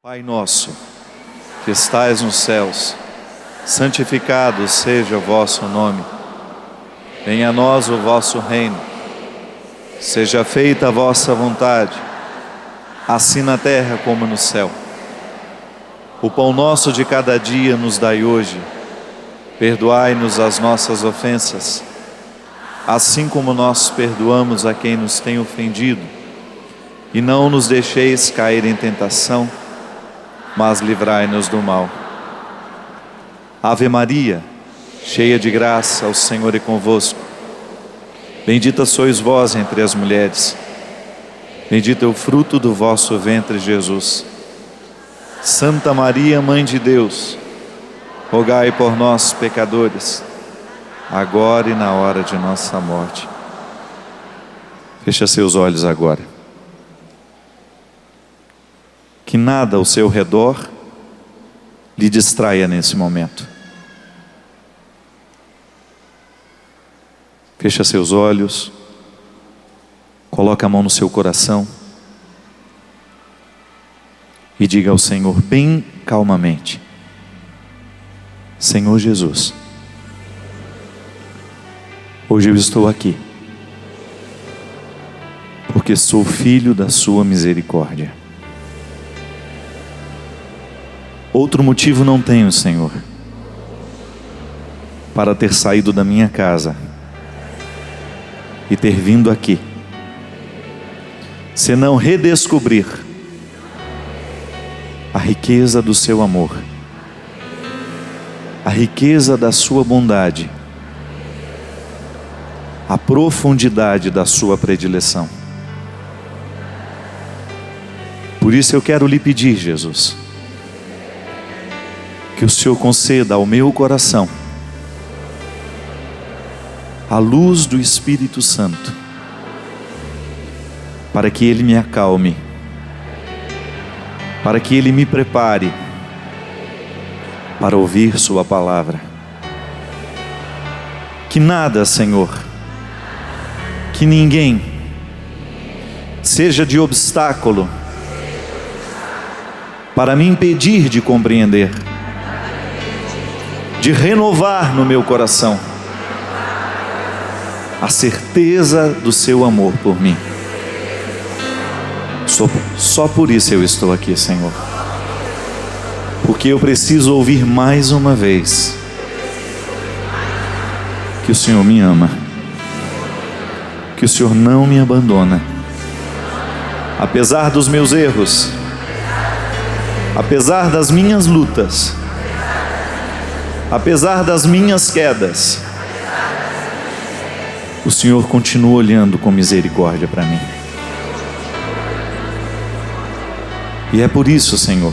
Pai nosso, que estais nos céus, santificado seja o vosso nome. Venha a nós o vosso reino. Seja feita a vossa vontade, assim na terra como no céu. O pão nosso de cada dia nos dai hoje. Perdoai-nos as nossas ofensas, assim como nós perdoamos a quem nos tem ofendido. E não nos deixeis cair em tentação, mas livrai-nos do mal. Ave Maria, cheia de graça, o Senhor é convosco. Bendita sois vós entre as mulheres. Bendito é o fruto do vosso ventre, Jesus. Santa Maria, Mãe de Deus, rogai por nós, pecadores, agora e na hora de nossa morte. Fecha seus olhos agora. Que nada ao seu redor lhe distraia nesse momento. Fecha seus olhos, coloca a mão no seu coração e diga ao Senhor bem calmamente: Senhor Jesus, hoje eu estou aqui, porque sou filho da sua misericórdia. Outro motivo não tenho, Senhor, para ter saído da minha casa e ter vindo aqui, senão redescobrir a riqueza do seu amor, a riqueza da sua bondade, a profundidade da sua predileção. Por isso eu quero lhe pedir, Jesus, que o Senhor conceda ao meu coração a luz do Espírito Santo, para que Ele me acalme, para que Ele me prepare para ouvir Sua palavra. Que nada, Senhor, que ninguém seja de obstáculo para me impedir de compreender, de renovar no meu coração a certeza do seu amor por mim. Só por isso eu estou aqui, Senhor, porque eu preciso ouvir mais uma vez que o Senhor me ama, que o Senhor não me abandona, apesar dos meus erros, apesar das minhas lutas, apesar das minhas quedas. O Senhor continua olhando com misericórdia para mim. E é por isso, Senhor,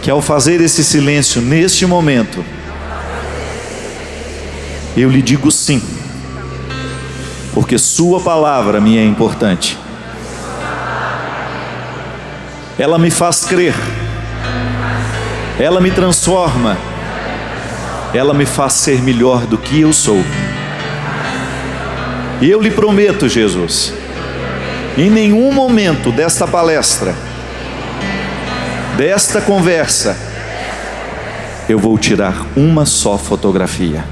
que ao fazer esse silêncio neste momento, eu lhe digo sim, porque Sua palavra me é importante. Ela me faz crer, ela me transforma, ela me faz ser melhor do que eu sou. E eu lhe prometo, Jesus, em nenhum momento desta palestra, desta conversa, eu vou tirar uma só fotografia.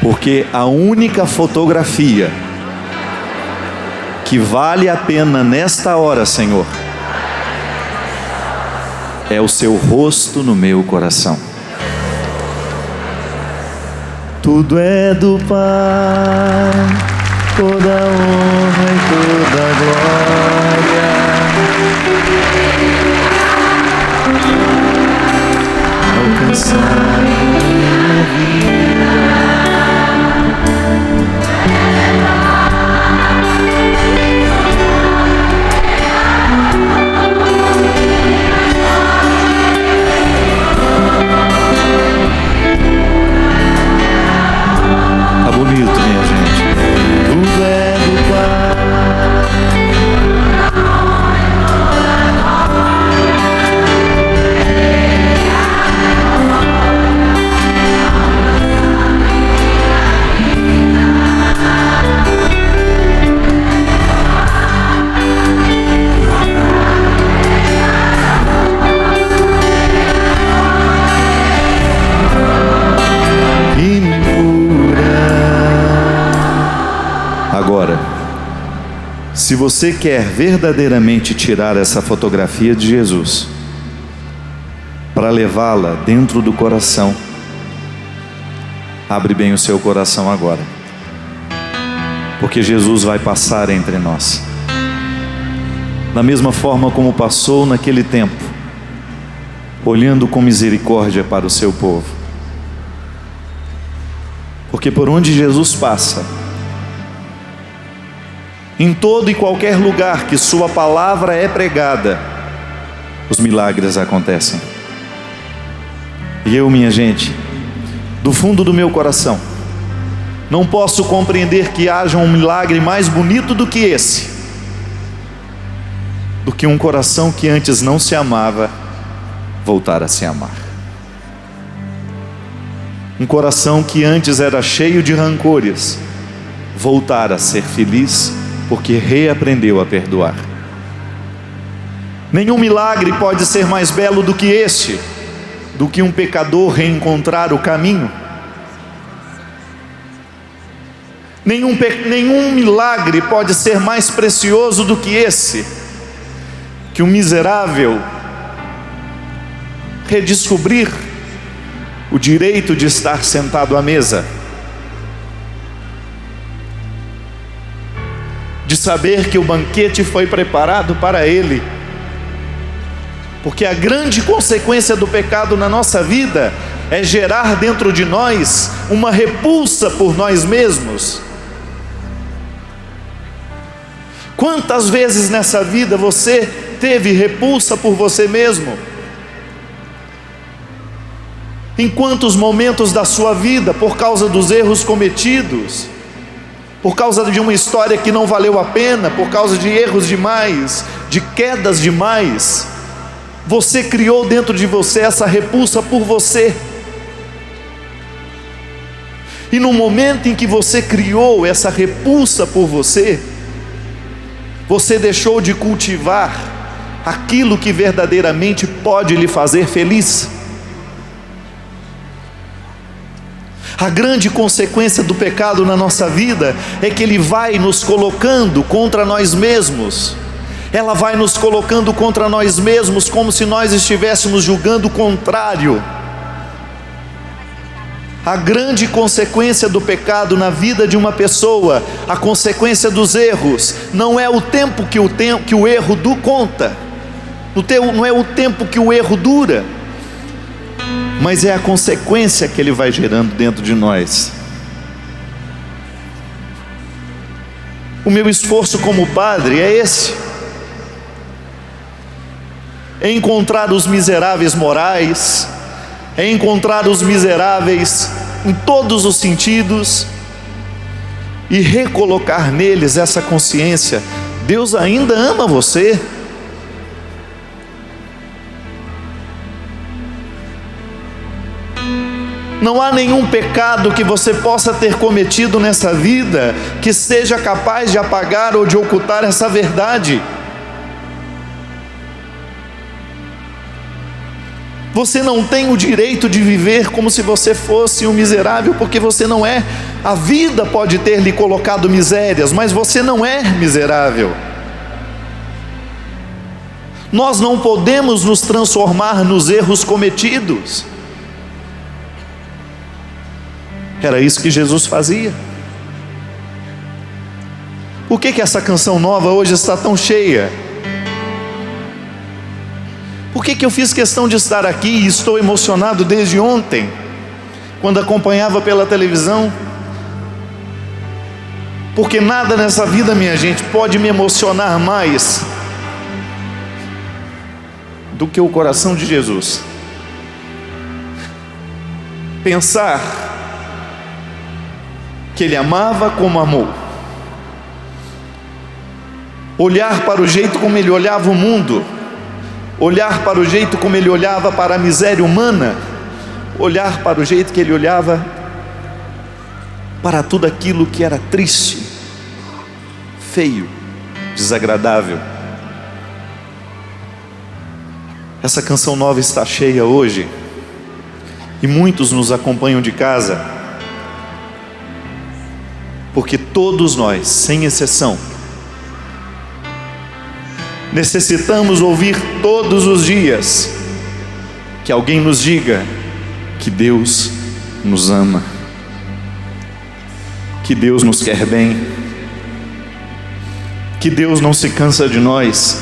Porque a única fotografia que vale a pena nesta hora, Senhor, é o Seu rosto no meu coração. Tudo é do Pai, toda honra e toda glória. Alcançar minha vida. Tá bonito, minha gente. Tudo é do Pai. Agora, se você quer verdadeiramente tirar essa fotografia de Jesus, para levá-la dentro do coração, abre bem o seu coração agora, porque Jesus vai passar entre nós, da mesma forma como passou naquele tempo, olhando com misericórdia para o seu povo. Porque por onde Jesus passa, em todo e qualquer lugar que sua palavra é pregada, os milagres acontecem. E eu, minha gente, do fundo do meu coração, não posso compreender que haja um milagre mais bonito do que esse, do que um coração que antes não se amava voltar a se amar. Um coração que antes era cheio de rancores voltar a ser feliz porque reaprendeu a perdoar. Nenhum milagre pode ser mais belo do que este, do que um pecador reencontrar o caminho. Nenhum milagre pode ser mais precioso do que esse, que um miserável redescobrir o direito de estar sentado à mesa, de saber que o banquete foi preparado para ele, porque a grande consequência do pecado na nossa vida é gerar dentro de nós uma repulsa por nós mesmos. Quantas vezes nessa vida você teve repulsa por você mesmo? Em quantos momentos da sua vida, por causa dos erros cometidos, por causa de uma história que não valeu a pena, por causa de erros demais, de quedas demais, você criou dentro de você essa repulsa por você. E no momento em que você criou essa repulsa por você, você deixou de cultivar aquilo que verdadeiramente pode lhe fazer feliz. A grande consequência do pecado na nossa vida é que ele vai nos colocando contra nós mesmos. Ela vai nos colocando contra nós mesmos, como se nós estivéssemos julgando o contrário. A grande consequência do pecado na vida de uma pessoa, a consequência dos erros, não é o tempo que o erro conta, não é o tempo que o erro dura, mas é a consequência que ele vai gerando dentro de nós. O meu esforço como padre é esse: é encontrar os miseráveis morais, é encontrar os miseráveis em todos os sentidos e recolocar neles essa consciência: Deus ainda ama você. Não há nenhum pecado que você possa ter cometido nessa vida que seja capaz de apagar ou de ocultar essa verdade. Você não tem o direito de viver como se você fosse um miserável, porque você não é. A vida pode ter lhe colocado misérias, mas você não é miserável. Nós não podemos nos transformar nos erros cometidos. Era isso que Jesus fazia. Por que essa canção nova hoje está tão cheia? Por que eu fiz questão de estar aqui e estou emocionado desde ontem, quando acompanhava pela televisão? Porque nada nessa vida, minha gente, pode me emocionar mais do que o coração de Jesus. Pensar que Ele amava como amou, olhar para o jeito como Ele olhava o mundo, olhar para o jeito como Ele olhava para a miséria humana, olhar para o jeito que Ele olhava para tudo aquilo que era triste, feio, desagradável. Essa canção nova está cheia hoje, e muitos nos acompanham de casa, porque todos nós, sem exceção, necessitamos ouvir todos os dias que alguém nos diga que Deus nos ama, que Deus nos quer bem, que Deus não se cansa de nós.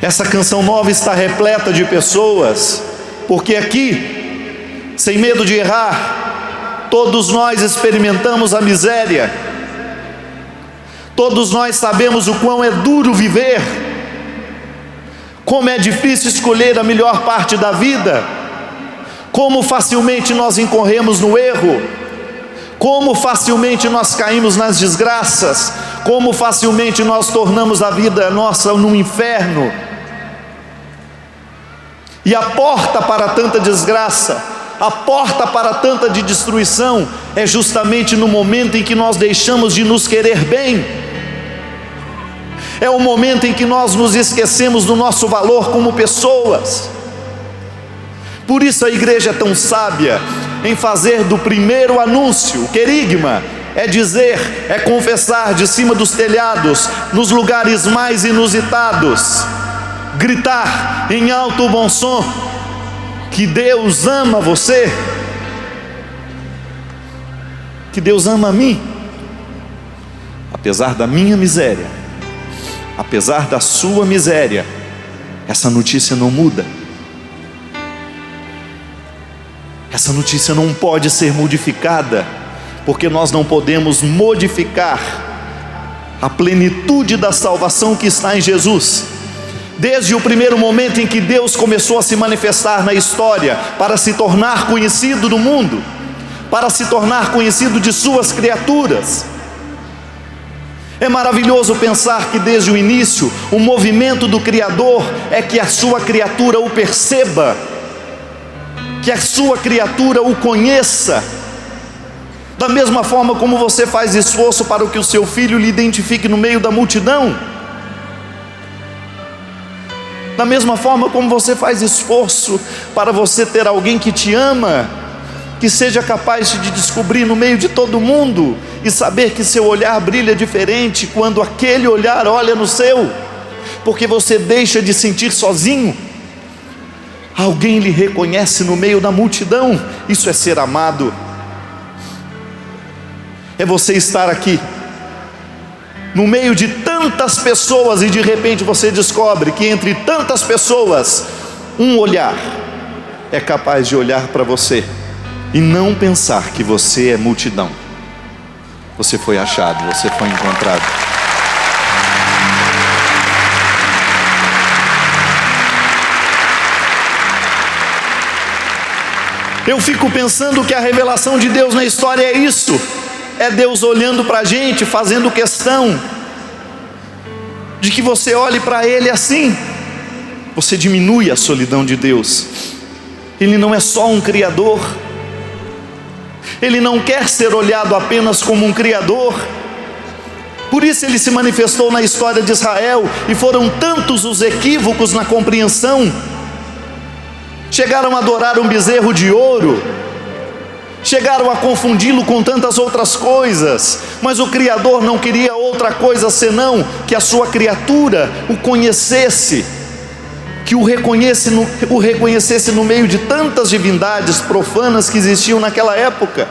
Essa canção nova está repleta de pessoas, porque aqui, sem medo de errar, todos nós experimentamos a miséria, todos nós sabemos o quão é duro viver, como é difícil escolher a melhor parte da vida, como facilmente nós incorremos no erro, como facilmente nós caímos nas desgraças, como facilmente nós tornamos a vida nossa num inferno. E a porta para tanta desgraça, a porta para tanta de destruição, é justamente no momento em que nós deixamos de nos querer bem. É o momento em que nós nos esquecemos do nosso valor como pessoas. Por isso a igreja é tão sábia em fazer do primeiro anúncio, o querigma, é dizer, é confessar de cima dos telhados, nos lugares mais inusitados, gritar em alto bom som, que Deus ama você, que Deus ama a mim, apesar da minha miséria, apesar da sua miséria. Essa notícia não muda, essa notícia não pode ser modificada, porque nós não podemos modificar a plenitude da salvação que está em Jesus. Desde o primeiro momento em que Deus começou a se manifestar na história, para se tornar conhecido do mundo, para se tornar conhecido de suas criaturas. É maravilhoso pensar que desde o início, o movimento do Criador é que a sua criatura o perceba, que a sua criatura o conheça, da mesma forma como você faz esforço para que o seu filho lhe identifique no meio da multidão, da mesma forma como você faz esforço para você ter alguém que te ama, que seja capaz de descobrir no meio de todo mundo e saber que seu olhar brilha diferente quando aquele olhar olha no seu, porque você deixa de sentir sozinho, alguém lhe reconhece no meio da multidão. Isso é ser amado, é você estar aqui no meio de tantas pessoas e de repente você descobre que entre tantas pessoas, um olhar é capaz de olhar para você e não pensar que você é multidão. Você foi achado, você foi encontrado. Eu fico pensando que a revelação de Deus na história é isso. É Deus olhando para a gente, fazendo questão de que você olhe para Ele assim. Você diminui a solidão de Deus. Ele não é só um Criador, Ele não quer ser olhado apenas como um Criador. Por isso Ele se manifestou na história de Israel, e foram tantos os equívocos na compreensão. Chegaram a adorar um bezerro de ouro, chegaram a confundi-lo com tantas outras coisas, mas o Criador não queria outra coisa senão que a sua criatura o conhecesse, que o reconhecesse no meio de tantas divindades profanas que existiam naquela época.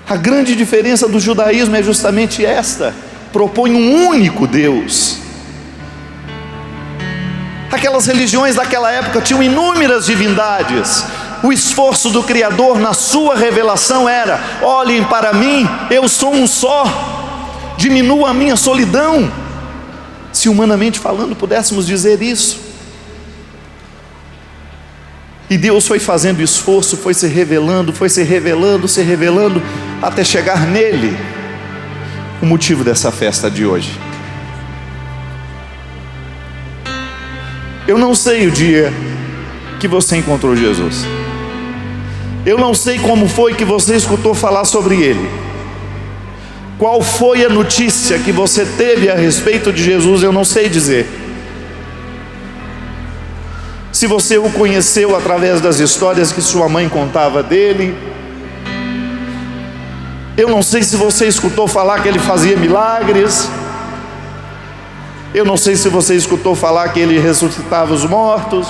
A grande diferença do judaísmo é justamente esta: propõe um único Deus. Aquelas religiões daquela época tinham inúmeras divindades. O esforço do Criador na sua revelação era: olhem para mim, eu sou um só, diminua a minha solidão. Se humanamente falando pudéssemos dizer isso. E Deus foi fazendo esforço, foi se revelando, até chegar nele, o motivo dessa festa de hoje. Eu não sei o dia que você encontrou Jesus, eu não sei como foi que você escutou falar sobre Ele, qual foi a notícia que você teve a respeito de Jesus, eu não sei dizer. se você o conheceu através das histórias que sua mãe contava dele. Eu não sei se você escutou falar que ele fazia milagres. Eu não sei se você escutou falar que ele ressuscitava os mortos.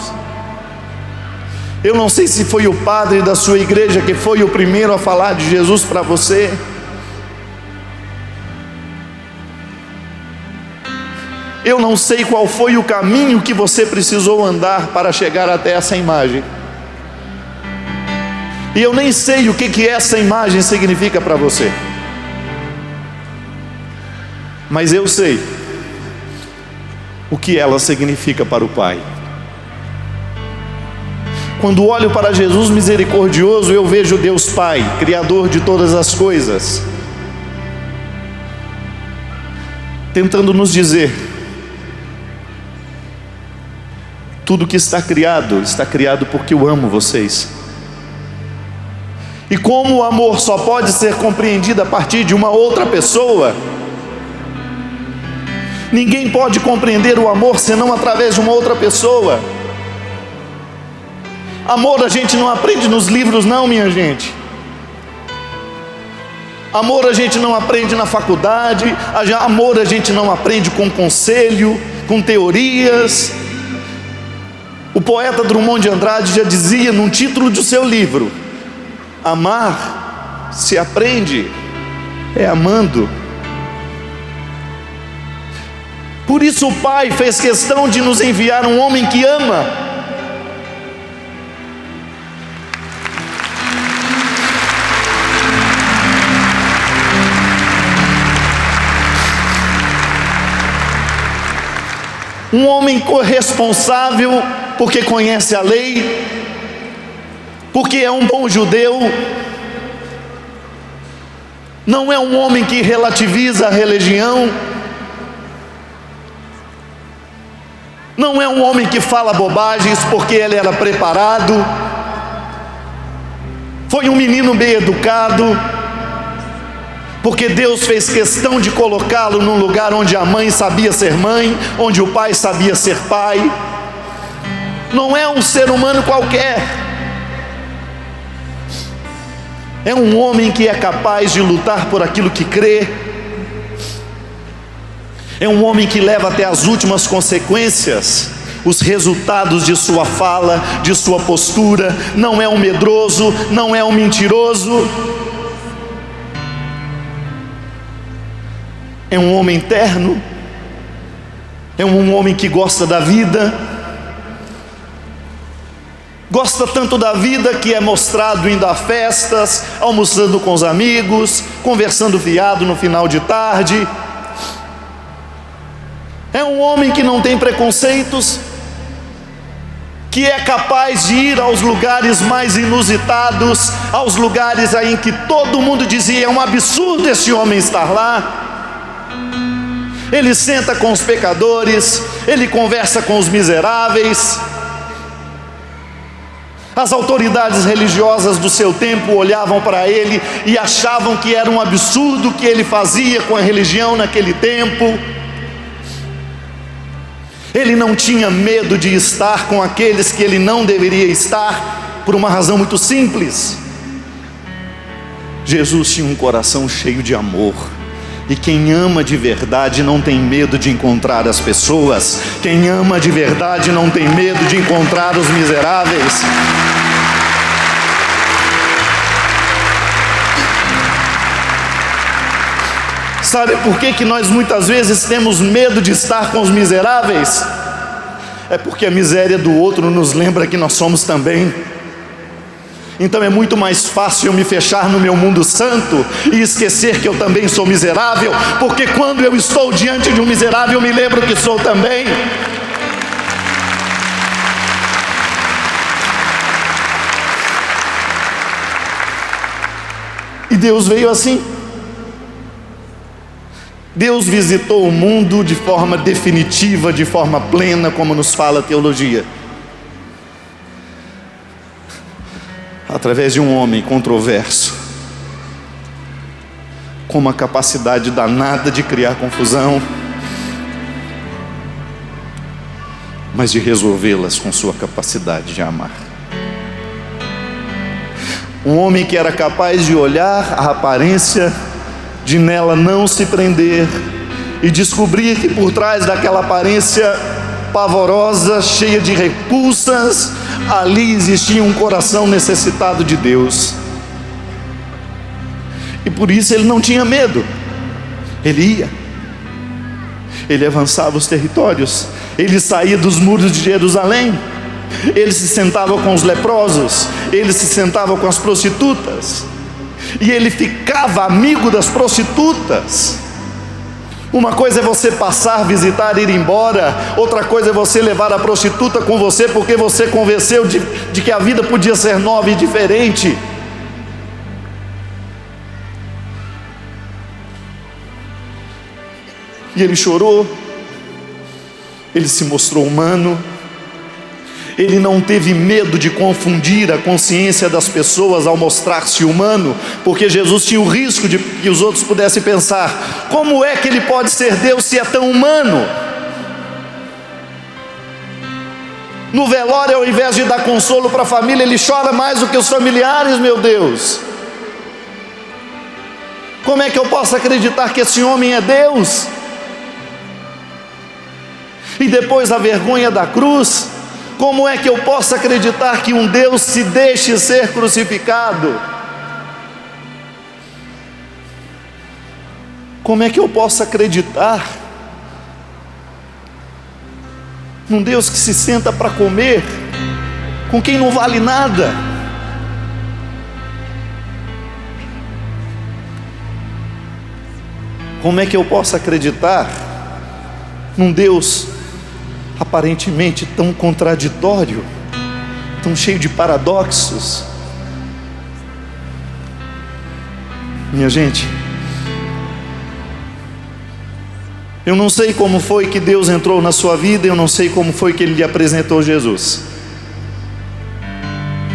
Eu não sei se foi o padre da sua igreja que foi o primeiro a falar de Jesus para você. Eu não sei qual foi o caminho que você precisou andar para chegar até essa imagem. E eu nem sei o que essa imagem significa para você. Mas eu sei o que ela significa para o Pai. Quando olho para Jesus misericordioso, eu vejo Deus Pai, Criador de todas as coisas, tentando nos dizer: tudo que está criado porque eu amo vocês. E como o amor só pode ser compreendido a partir de uma outra pessoa, ninguém pode compreender o amor senão através de uma outra pessoa. Amor a gente não aprende nos livros não, minha gente. Amor a gente não aprende na faculdade. Amor a gente não aprende com conselho, com teorias. O poeta Drummond de Andrade já dizia num título de seu livro: amar se aprende é amando. Por isso o Pai fez questão de nos enviar um homem que ama. Um homem corresponsável, porque conhece a lei, porque é um bom judeu. Não é um homem que relativiza a religião. Não é um homem que fala bobagens porque ele era preparado. Foi um menino bem educado, porque Deus fez questão de colocá-lo num lugar onde a mãe sabia ser mãe, onde o pai sabia ser pai. Não é um ser humano qualquer. É um homem que é capaz de lutar por aquilo que crê. É um homem que leva até as últimas consequências os resultados de sua fala, de sua postura. Não é um medroso, não é um mentiroso. É um homem terno. É um homem que gosta da vida. Gosta tanto da vida que é mostrado indo a festas, almoçando com os amigos, conversando fiado no final de tarde. É um homem que não tem preconceitos, que é capaz de ir aos lugares mais inusitados, aos lugares em que todo mundo dizia: é um absurdo esse homem estar lá. Ele senta com os pecadores, ele conversa com os miseráveis. As autoridades religiosas do seu tempo olhavam para ele e achavam que era um absurdo o que ele fazia com a religião naquele tempo. Ele não tinha medo de estar com aqueles que ele não deveria estar, por uma razão muito simples: Jesus tinha um coração cheio de amor. E quem ama de verdade não tem medo de encontrar as pessoas. Quem ama de verdade não tem medo de encontrar os miseráveis. Sabe por que nós muitas vezes temos medo de estar com os miseráveis? É porque a miséria do outro nos lembra que nós somos também. Então é muito mais fácil eu me fechar no meu mundo santo e esquecer que eu também sou miserável, porque quando eu estou diante de um miserável eu me lembro que sou também. E Deus veio assim. Deus visitou o mundo de forma definitiva, de forma plena, como nos fala a teologia, através de um homem controverso, com uma capacidade danada de criar confusão, mas de resolvê-las com sua capacidade de amar. Um homem que era capaz de olhar a aparência, de nela não se prender e descobrir que por trás daquela aparência pavorosa, cheia de repulsas, ali existia um coração necessitado de Deus. E por isso ele não tinha medo. Ele avançava os territórios, ele saía dos muros de Jerusalém, ele se sentava com os leprosos, ele se sentava com as prostitutas, e ele ficava amigo das prostitutas. Uma coisa é você passar, visitar, ir embora. Outra coisa é você levar a prostituta com você, porque você convenceu de que a vida podia ser nova e diferente. E ele chorou, ele se mostrou humano, ele não teve medo de confundir a consciência das pessoas ao mostrar-se humano, porque Jesus tinha o risco de que os outros pudessem pensar: como é que ele pode ser Deus se é tão humano? No velório, ao invés de dar consolo para a família, ele chora mais do que os familiares, meu Deus. Como é que eu posso acreditar que esse homem é Deus? E depois a vergonha da cruz, como é que eu posso acreditar que um Deus se deixe ser crucificado? Como é que eu posso acreditar num Deus que se senta para comer com quem não vale nada? Como é que eu posso acreditar num Deus aparentemente tão contraditório, tão cheio de paradoxos? Minha gente, eu não sei como foi que Deus entrou na sua vida, eu não sei como foi que Ele lhe apresentou Jesus,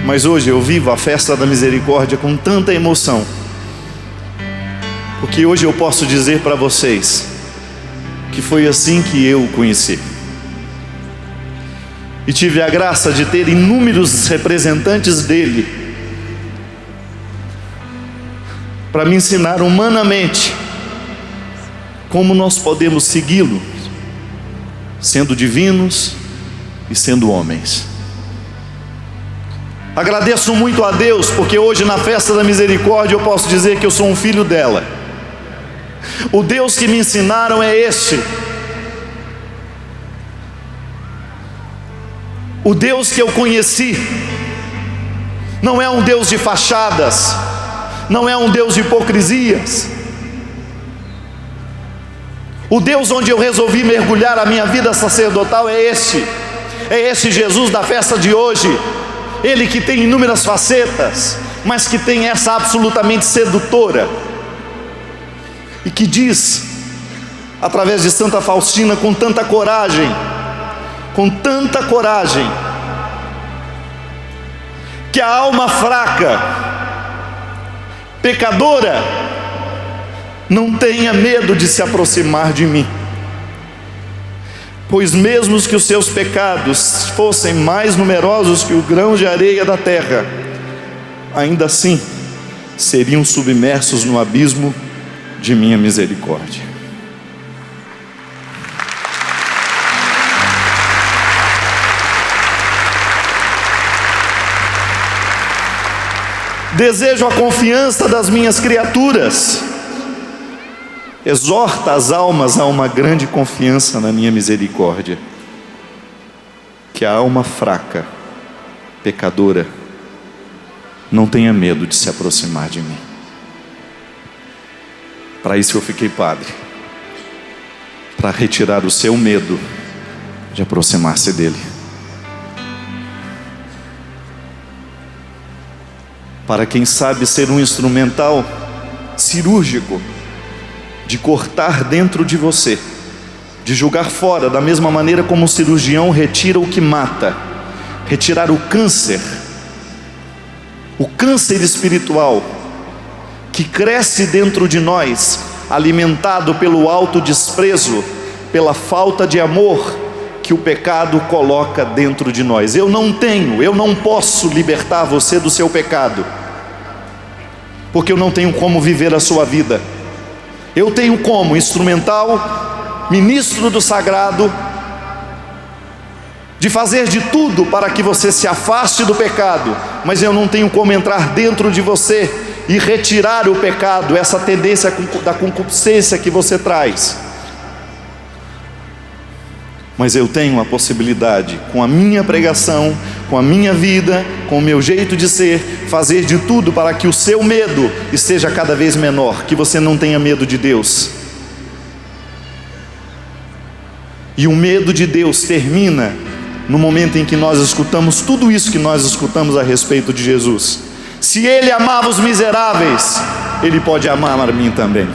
mas hoje eu vivo a festa da misericórdia com tanta emoção, porque hoje eu posso dizer para vocês que foi assim que eu o conheci. E tive a graça de ter inúmeros representantes dele para me ensinar humanamente como nós podemos segui-lo, sendo divinos e sendo homens. Agradeço muito a Deus, porque hoje na festa da misericórdia eu posso dizer que eu sou um filho dela. O Deus que me ensinaram é este. O Deus que eu conheci não é um Deus de fachadas, não é um Deus de hipocrisias. O Deus onde eu resolvi mergulhar a minha vida sacerdotal é esse Jesus da festa de hoje. Ele que tem inúmeras facetas, mas que tem essa absolutamente sedutora, e que diz, através de Santa Faustina, com tanta coragem, que a alma fraca, pecadora, não tenha medo de se aproximar de mim, pois mesmo que os seus pecados fossem mais numerosos que o grão de areia da terra, ainda assim seriam submersos no abismo de minha misericórdia. Desejo a confiança das minhas criaturas. Exorta as almas a uma grande confiança na minha misericórdia. Que a alma fraca, pecadora, não tenha medo de se aproximar de mim. Para isso eu fiquei padre, para retirar o seu medo de aproximar-se dele, para quem sabe ser um instrumental cirúrgico de cortar dentro de você, de julgar fora, da mesma maneira como o cirurgião retira o que mata, retirar o câncer espiritual que cresce dentro de nós, alimentado pelo autodesprezo, pela falta de amor, que o pecado coloca dentro de nós. Eu não posso libertar você do seu pecado, porque eu não tenho como viver a sua vida. Eu tenho como instrumental, ministro do sagrado, de fazer de tudo para que você se afaste do pecado, mas eu não tenho como entrar dentro de você e retirar o pecado, essa tendência da concupiscência que você traz. Mas eu tenho a possibilidade, com a minha pregação, com a minha vida, com o meu jeito de ser, fazer de tudo para que o seu medo esteja cada vez menor, que você não tenha medo de Deus. E o medo de Deus termina no momento em que nós escutamos tudo isso que nós escutamos a respeito de Jesus. Se Ele amava os miseráveis, Ele pode amar a mim também.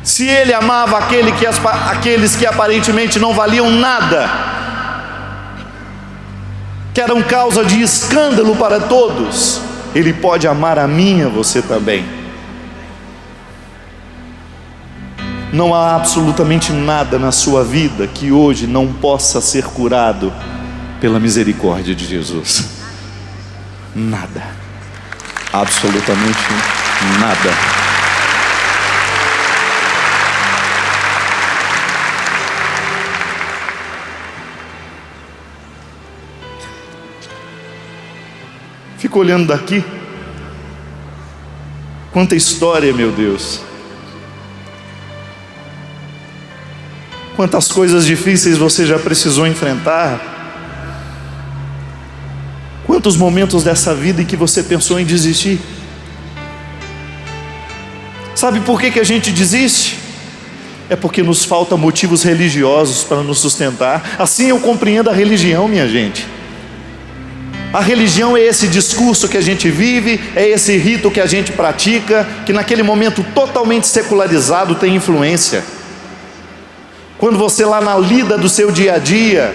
Se Ele amava aqueles que aparentemente não valiam nada, que eram causa de escândalo para todos, Ele pode amar a mim e a você também. Não há absolutamente nada na sua vida que hoje não possa ser curado pela misericórdia de Jesus. Nada. Absolutamente nada. Fico olhando daqui. Quanta história, meu Deus. Quantas coisas difíceis você já precisou enfrentar. Quantos momentos dessa vida em que você pensou em desistir. Sabe por que a gente desiste? É porque nos faltam motivos religiosos para nos sustentar. Assim eu compreendo a religião, minha gente. A religião é esse discurso que a gente vive, é esse rito que a gente pratica, que naquele momento totalmente secularizado tem influência. Quando você lá na lida do seu dia a dia,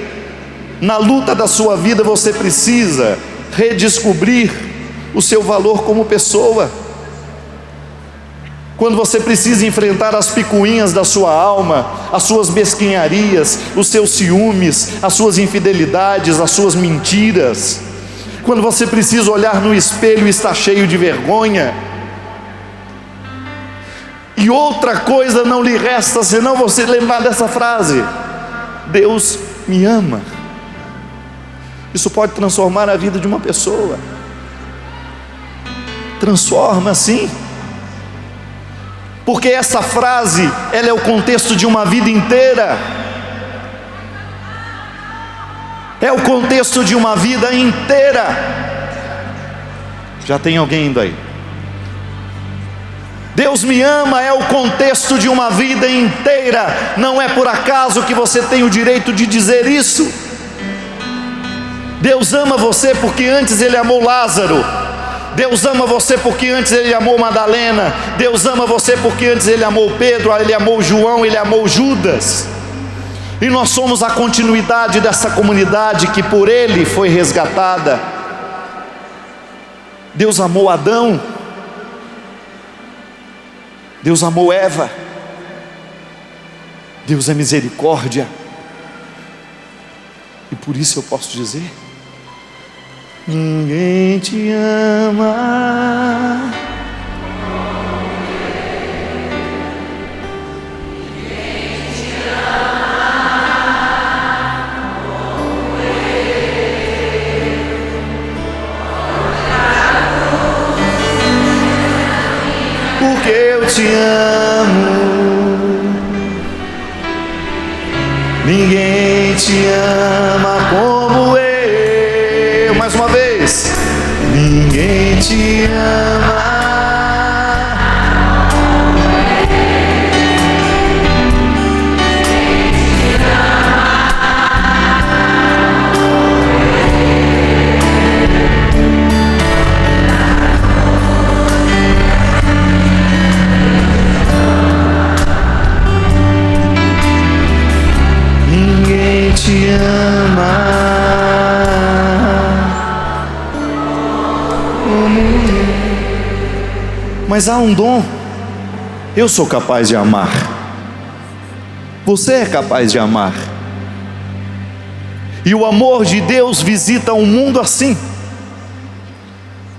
na luta da sua vida, você precisa redescobrir o seu valor como pessoa. Quando você precisa enfrentar as picuinhas da sua alma, as suas mesquinharias, os seus ciúmes, as suas infidelidades, as suas mentiras. Quando você precisa olhar no espelho e está cheio de vergonha. E outra coisa não lhe resta senão você lembrar dessa frase: Deus me ama. Isso pode transformar a vida de uma pessoa. Transforma, sim. Porque essa frase, ela é o contexto de uma vida inteira. É o contexto de uma vida inteira. Já tem alguém indo aí? Deus me ama é o contexto de uma vida inteira. Não é por acaso que você tem o direito de dizer isso. Deus ama você porque antes Ele amou Lázaro. Deus ama você porque antes Ele amou Madalena. Deus ama você porque antes Ele amou Pedro, Ele amou João, Ele amou Judas. E nós somos a continuidade dessa comunidade que por Ele foi resgatada. Deus amou Adão. Deus amou Eva. Deus é misericórdia. E por isso eu posso dizer: ninguém te ama. Porque eu te amo. Ninguém te ama como eu. Mais uma vez. Ninguém te ama. Te ama. Mas há um dom. Eu sou capaz de amar. Você é capaz de amar. E o amor de Deus visita um mundo assim.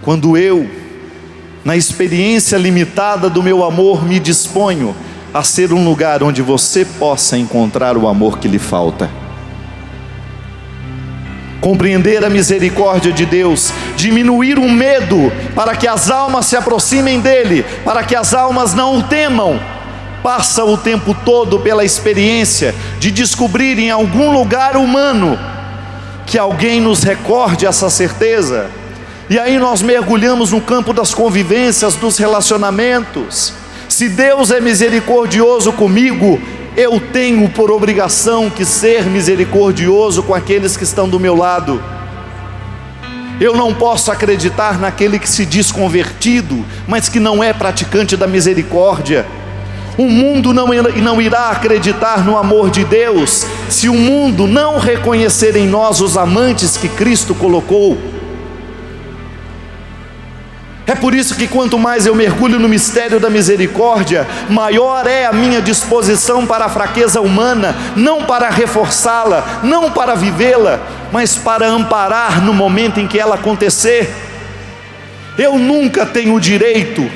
Quando eu, na experiência limitada do meu amor, me disponho a ser um lugar onde você possa encontrar o amor que lhe falta. Compreender a misericórdia de Deus, diminuir o medo, para que as almas se aproximem dele, para que as almas não o temam. Passa o tempo todo pela experiência de descobrir em algum lugar humano que alguém nos recorde essa certeza. E aí nós mergulhamos no campo das convivências, dos relacionamentos. Se Deus é misericordioso comigo, eu tenho por obrigação que ser misericordioso com aqueles que estão do meu lado. Eu não posso acreditar naquele que se diz convertido, mas que não é praticante da misericórdia. O mundo não irá acreditar no amor de Deus, se o mundo não reconhecer em nós os amantes que Cristo colocou. É por isso que quanto mais eu mergulho no mistério da misericórdia, maior é a minha disposição para a fraqueza humana, não para reforçá-la, não para vivê-la, mas para amparar no momento em que ela acontecer. Eu nunca tenho direito,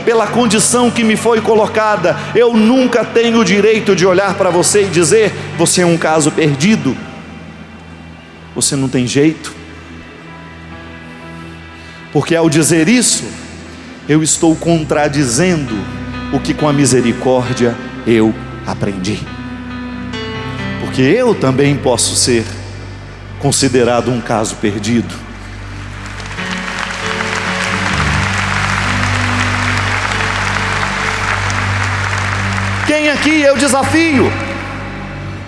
pela condição que me foi colocada, eu nunca tenho o direito de olhar para você e dizer: você é um caso perdido, você não tem jeito. Porque ao dizer isso, eu estou contradizendo o que com a misericórdia eu aprendi. Porque eu também posso ser considerado um caso perdido. Quem aqui, eu desafio,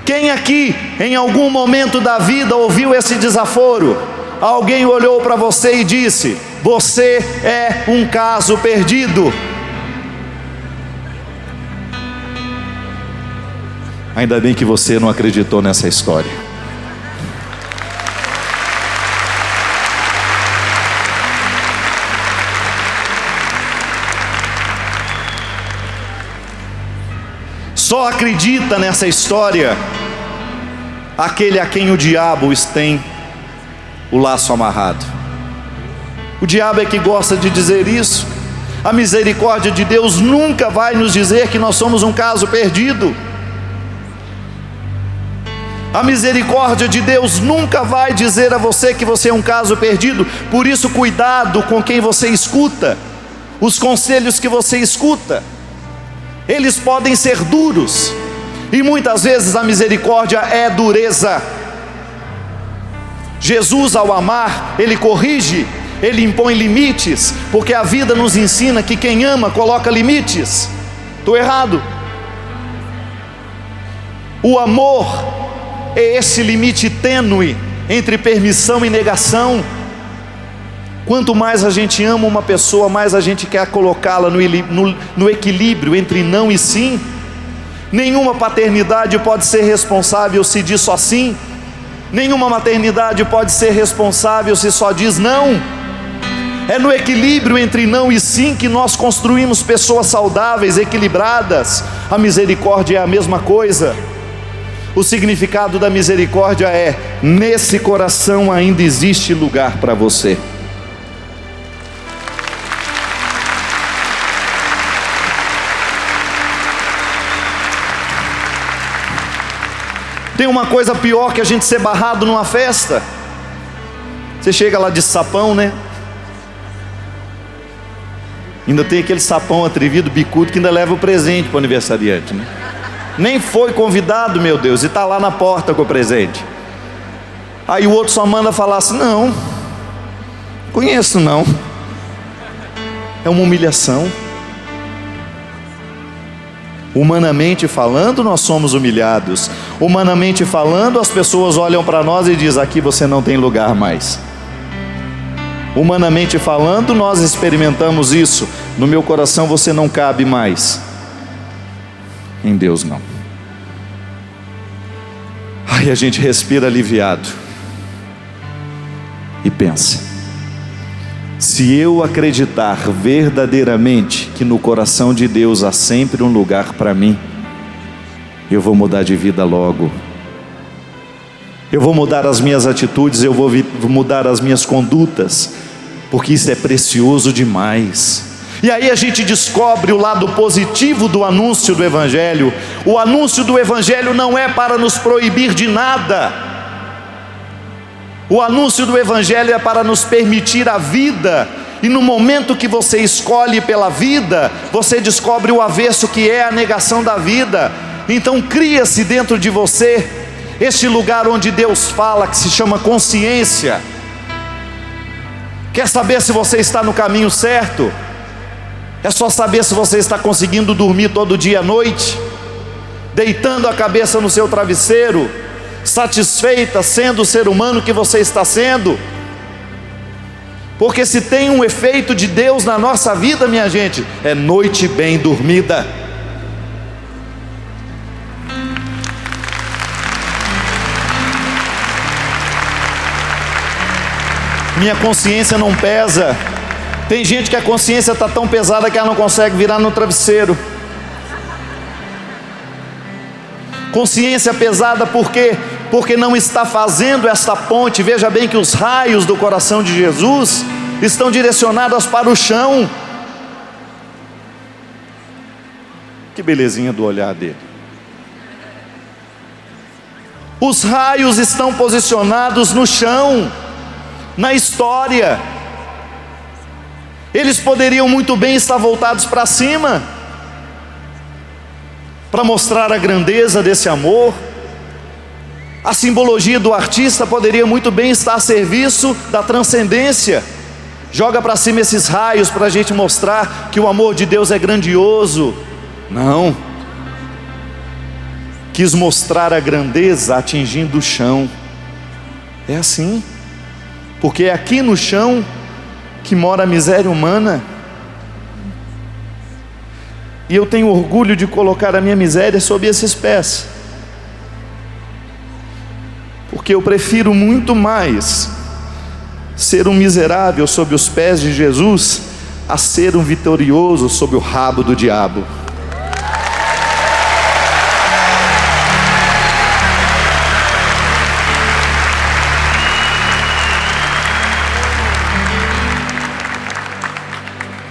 quem aqui em algum momento da vida ouviu esse desaforo? Alguém olhou para você e disse: você é um caso perdido. Ainda bem que você não acreditou nessa história. Só acredita nessa história aquele a quem o diabo tem o laço amarrado. O diabo é que gosta de dizer isso. A misericórdia de Deus nunca vai nos dizer que nós somos um caso perdido. A misericórdia de Deus nunca vai dizer a você que você é um caso perdido. Por isso, cuidado com quem você escuta, os conselhos que você escuta. Eles podem ser duros, e muitas vezes a misericórdia é dureza. Jesus, ao amar, ele corrige, ele impõe limites, porque a vida nos ensina que quem ama coloca limites. Estou errado? O amor é esse limite tênue entre permissão e negação. Quanto mais a gente ama uma pessoa, mais a gente quer colocá-la no equilíbrio entre não e sim. Nenhuma paternidade pode ser responsável se diz só sim. Nenhuma maternidade pode ser responsável se só diz não. É no equilíbrio entre não e sim que nós construímos pessoas saudáveis, equilibradas. A misericórdia é a mesma coisa. O significado da misericórdia é: nesse coração ainda existe lugar para você. Tem uma coisa pior que a gente ser barrado numa festa. Você chega lá de sapão, né? Ainda tem aquele sapão atrevido, bicudo, que ainda leva o presente para o aniversariante, né? Nem foi convidado, meu Deus, e está lá na porta com o presente. Aí o outro só manda falar assim: não conheço não. É uma humilhação. Humanamente falando, nós somos humilhados. Humanamente falando, as pessoas olham para nós e dizem: aqui você não tem lugar mais. Humanamente falando, nós experimentamos isso. No meu coração você não cabe mais. Em Deus não. Aí a gente respira aliviado e pensa: se eu acreditar verdadeiramente que no coração de Deus há sempre um lugar para mim, eu vou mudar de vida logo. Eu vou mudar as minhas atitudes, eu vou mudar as minhas condutas, porque isso é precioso demais. E aí a gente descobre o lado positivo do anúncio do Evangelho. O anúncio do Evangelho não é para nos proibir de nada. O anúncio do Evangelho é para nos permitir a vida. E no momento que você escolhe pela vida, você descobre o avesso, que é a negação da vida. Então cria-se dentro de você este lugar onde Deus fala, que se chama consciência. Quer saber se você está no caminho certo? É só saber se você está conseguindo dormir todo dia à noite, deitando a cabeça no seu travesseiro, satisfeita sendo o ser humano que você está sendo. Porque se tem um efeito de Deus na nossa vida, minha gente, é noite bem dormida. Minha consciência não pesa. Tem gente que a consciência está tão pesada que ela não consegue virar no travesseiro. Consciência pesada por quê? Porque não está fazendo esta ponte. Veja bem que os raios do coração de Jesus estão direcionados para o chão. Que belezinha do olhar dele. Os raios estão posicionados no chão, na história. Eles poderiam muito bem estar voltados para cima, para mostrar a grandeza desse amor. A simbologia do artista poderia muito bem estar a serviço da transcendência. Joga para cima esses raios para a gente mostrar que o amor de Deus é grandioso. Não, quis mostrar a grandeza atingindo o chão. É assim, porque é aqui no chão que mora a miséria humana. E eu tenho orgulho de colocar a minha miséria sob esses pés, porque eu prefiro muito mais ser um miserável sob os pés de Jesus a ser um vitorioso sob o rabo do diabo.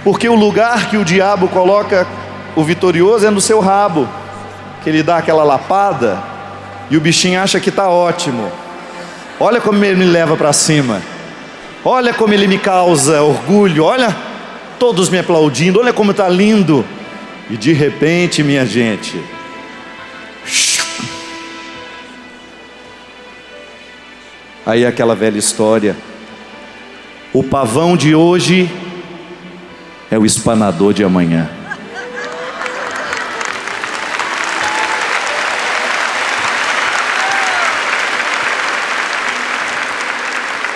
Porque o lugar que o diabo coloca o vitorioso é no seu rabo, que ele dá aquela lapada e o bichinho acha que está ótimo. Olha como ele me leva para cima, olha como ele me causa orgulho, olha todos me aplaudindo, olha como está lindo. E de repente, minha gente, aí aquela velha história: o pavão de hoje é o espanador de amanhã.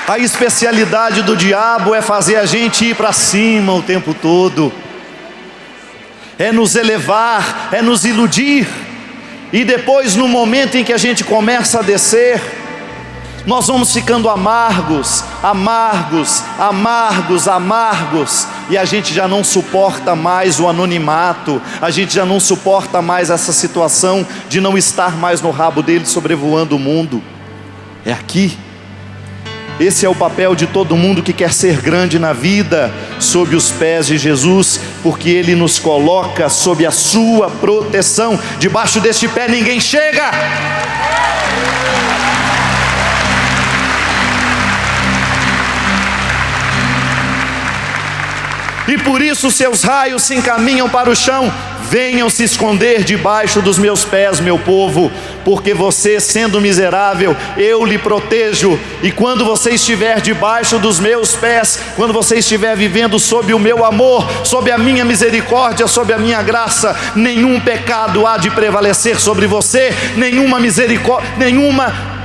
A especialidade do diabo é fazer a gente ir para cima o tempo todo, é nos elevar, é nos iludir, e depois, no momento em que a gente começa a descer, nós vamos ficando amargos, amargos, amargos, amargos, e a gente já não suporta mais o anonimato, a gente já não suporta mais essa situação de não estar mais no rabo dele sobrevoando o mundo. É aqui. Esse é o papel de todo mundo que quer ser grande na vida, sob os pés de Jesus, porque Ele nos coloca sob a sua proteção. Debaixo deste pé ninguém chega. E por isso seus raios se encaminham para o chão. Venham se esconder debaixo dos meus pés, meu povo, porque você, sendo miserável, eu lhe protejo. E quando você estiver debaixo dos meus pés, quando você estiver vivendo sob o meu amor, sob a minha misericórdia, sob a minha graça, nenhum pecado há de prevalecer sobre você, nenhuma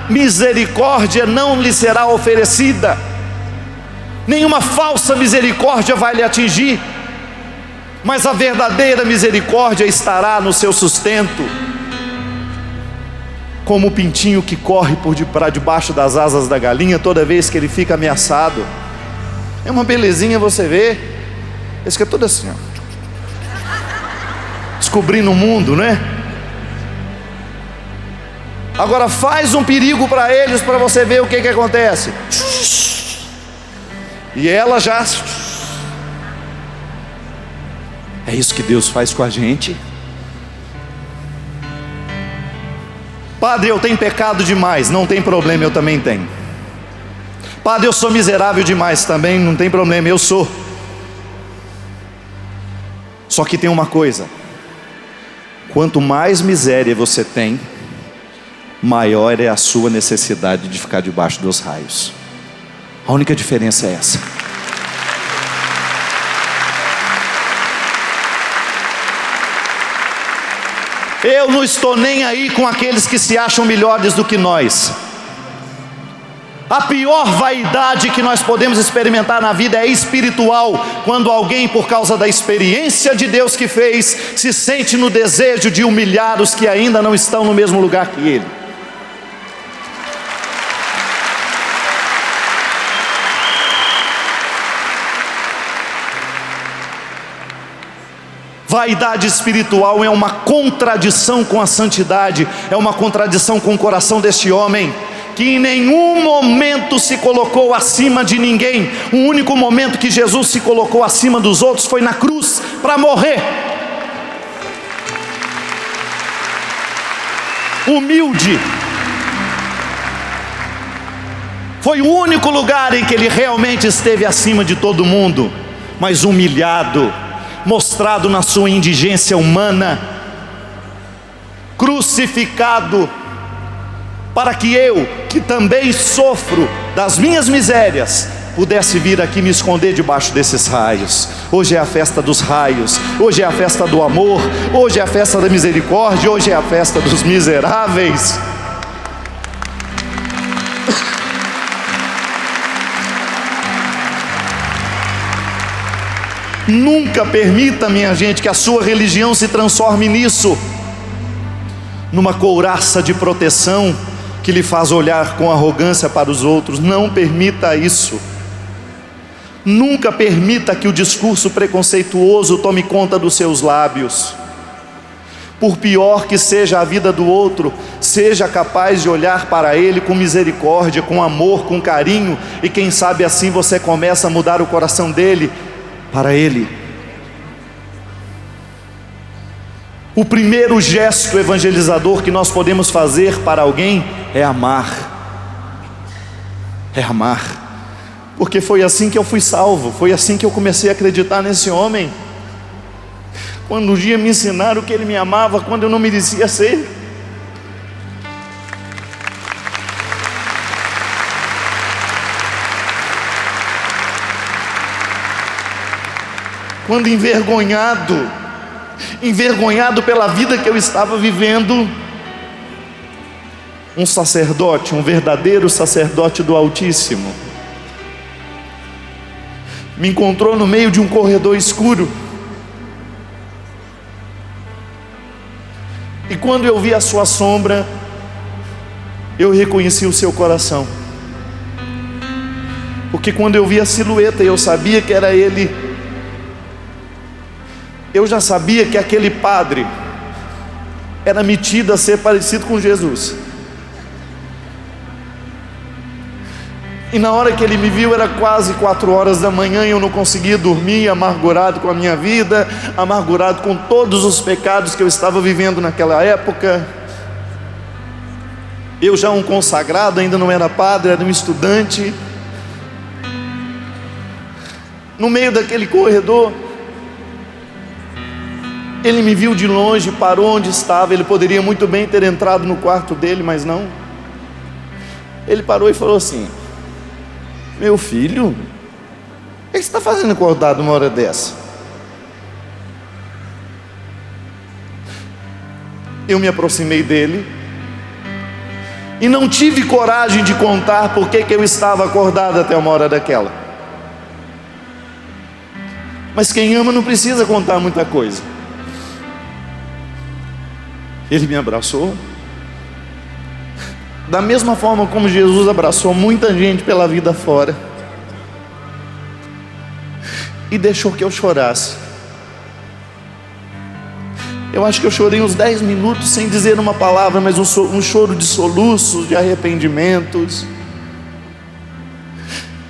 misericórdia não lhe será oferecida, nenhuma falsa misericórdia vai lhe atingir, mas a verdadeira misericórdia estará no seu sustento, como o pintinho que corre para debaixo das asas da galinha toda vez que ele fica ameaçado. É uma belezinha você ver. Esse que é todo assim, ó, descobrindo o mundo, né? Agora faz um perigo para eles, para você ver o que acontece. E ela já... É isso que Deus faz com a gente. Padre, eu tenho pecado demais. Não tem problema, eu também tenho. Padre, eu sou miserável demais também. Não tem problema, eu sou. Só que tem uma coisa: quanto mais miséria você tem, maior é a sua necessidade de ficar debaixo dos raios. A única diferença é essa. Eu não estou nem aí com aqueles que se acham melhores do que nós. A pior vaidade que nós podemos experimentar na vida é espiritual, quando alguém, por causa da experiência de Deus que fez, se sente no desejo de humilhar os que ainda não estão no mesmo lugar que ele. Vaidade espiritual é uma contradição com a santidade, é uma contradição com o coração deste homem, que em nenhum momento se colocou acima de ninguém. O único momento que Jesus se colocou acima dos outros foi na cruz, para morrer. Humilde. Foi o único lugar em que ele realmente esteve acima de todo mundo, mas humilhado, mostrado na sua indigência humana, crucificado, para que eu, que também sofro das minhas misérias, pudesse vir aqui me esconder debaixo desses raios. Hoje é a festa dos raios, hoje é a festa do amor, hoje é a festa da misericórdia, hoje é a festa dos miseráveis. Nunca permita, minha gente, que a sua religião se transforme nisso, numa couraça de proteção que lhe faz olhar com arrogância para os outros. Não permita isso. Nunca permita que o discurso preconceituoso tome conta dos seus lábios. Por pior que seja a vida do outro, seja capaz de olhar para ele com misericórdia, com amor, com carinho, e quem sabe assim você começa a mudar o coração dele para ele. O primeiro gesto evangelizador que nós podemos fazer para alguém é amar. É amar. Porque foi assim que eu fui salvo, foi assim que eu comecei a acreditar nesse homem. Quando um dia me ensinaram que ele me amava quando eu não merecia ser. Quando envergonhado pela vida que eu estava vivendo, um sacerdote, um verdadeiro sacerdote do Altíssimo, me encontrou no meio de um corredor escuro, e quando eu vi a sua sombra, eu reconheci o seu coração, porque quando eu vi a silhueta, eu sabia que era ele. Eu já sabia que aquele padre era metido a ser parecido com Jesus. E na hora que ele me viu, era quase 4 horas da manhã, e eu não conseguia dormir, amargurado com a minha vida, amargurado com todos os pecados que eu estava vivendo naquela época. Eu já um consagrado, ainda não era padre, era um estudante. No meio daquele corredor, ele me viu de longe, parou onde estava. Ele poderia muito bem ter entrado no quarto dele, mas não. Ele parou e falou assim: meu filho, o que você está fazendo acordado uma hora dessa? Eu me aproximei dele e não tive coragem de contar por que eu estava acordado até uma hora daquela. Mas quem ama não precisa contar muita coisa. Ele me abraçou, da mesma forma como Jesus abraçou muita gente pela vida fora, e deixou que eu chorasse. Eu acho que eu chorei uns 10 minutos sem dizer uma palavra, mas um choro de soluços, de arrependimentos.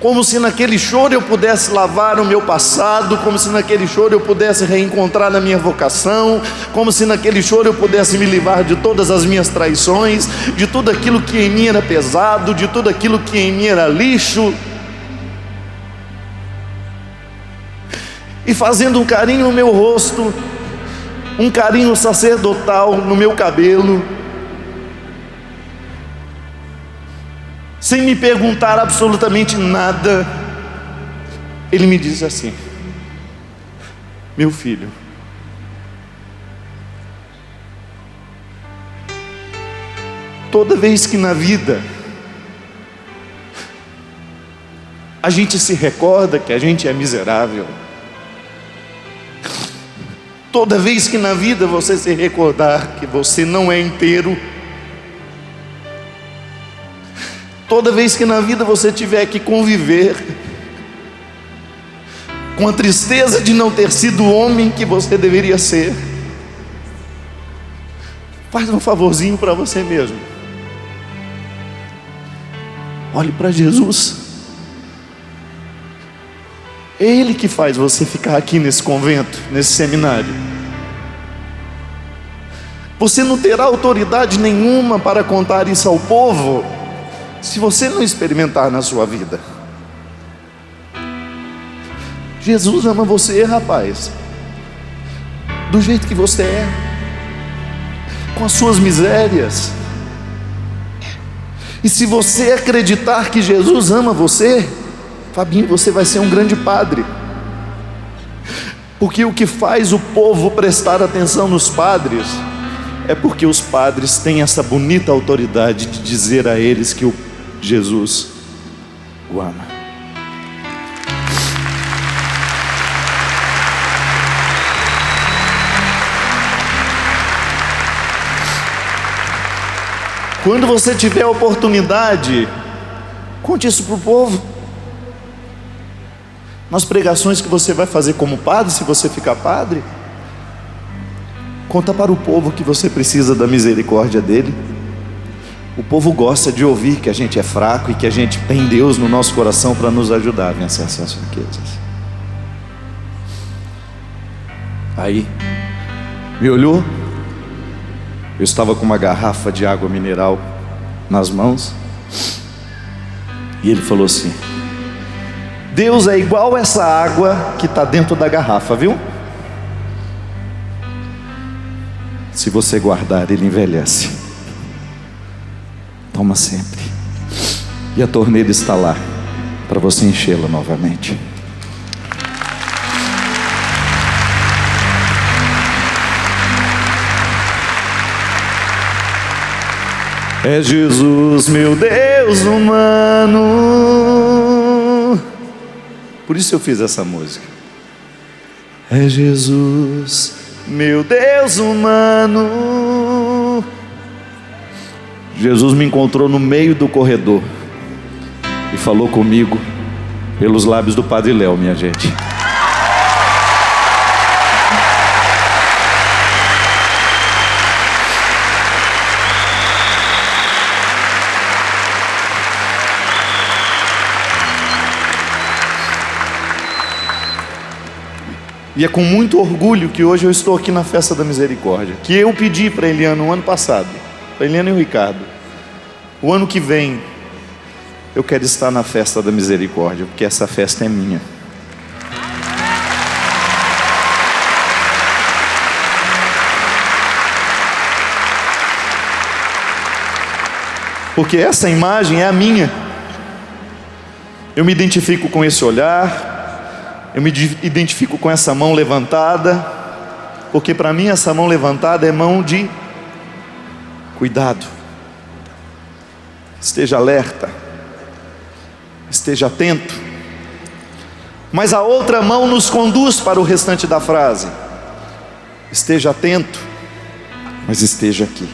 Como se naquele choro eu pudesse lavar o meu passado, como se naquele choro eu pudesse reencontrar a minha vocação, como se naquele choro eu pudesse me livrar de todas as minhas traições, de tudo aquilo que em mim era pesado, de tudo aquilo que em mim era lixo. E fazendo um carinho no meu rosto, um carinho sacerdotal no meu cabelo, sem me perguntar absolutamente nada, ele me diz assim: meu filho, toda vez que na vida a gente se recorda que a gente é miserável, toda vez que na vida você se recordar que você não é inteiro, toda vez que na vida você tiver que conviver com a tristeza de não ter sido o homem que você deveria ser, faz um favorzinho para você mesmo. Olhe para Jesus. É Ele que faz você ficar aqui nesse convento, nesse seminário. Você não terá autoridade nenhuma para contar isso ao povo se você não experimentar na sua vida. Jesus ama você, rapaz, do jeito que você é, com as suas misérias. E se você acreditar que Jesus ama você, Fabinho, você vai ser um grande padre. Porque o que faz o povo prestar atenção nos padres é porque os padres têm essa bonita autoridade de dizer a eles que Jesus o ama. Quando você tiver a oportunidade, conte isso para o povo. Nas pregações que você vai fazer como padre, se você ficar padre, conta para o povo que você precisa da misericórdia dele. O povo gosta de ouvir que a gente é fraco e que a gente tem Deus no nosso coração para nos ajudar a vencer essas fraquezas. Aí, me olhou, eu estava com uma garrafa de água mineral nas mãos, e ele falou assim: Deus é igual essa água que está dentro da garrafa, viu? Se você guardar, ele envelhece. Toma sempre. E a torneira está lá para você enchê-la novamente. É Jesus, meu Deus humano. Por isso eu fiz essa música. É Jesus, meu Deus humano. Jesus me encontrou no meio do corredor e falou comigo pelos lábios do Padre Léo, minha gente. E é com muito orgulho que hoje eu estou aqui na Festa da Misericórdia, que eu pedi para Eliana no ano passado, para Eliana e o Ricardo: o ano que vem eu quero estar na Festa da Misericórdia, porque essa festa é minha. Porque essa imagem é a minha. Eu me identifico com esse olhar, eu me identifico com essa mão levantada, porque para mim essa mão levantada é mão de cuidado. Esteja alerta, esteja atento. Mas a outra mão nos conduz para o restante da frase: esteja atento, mas esteja aqui,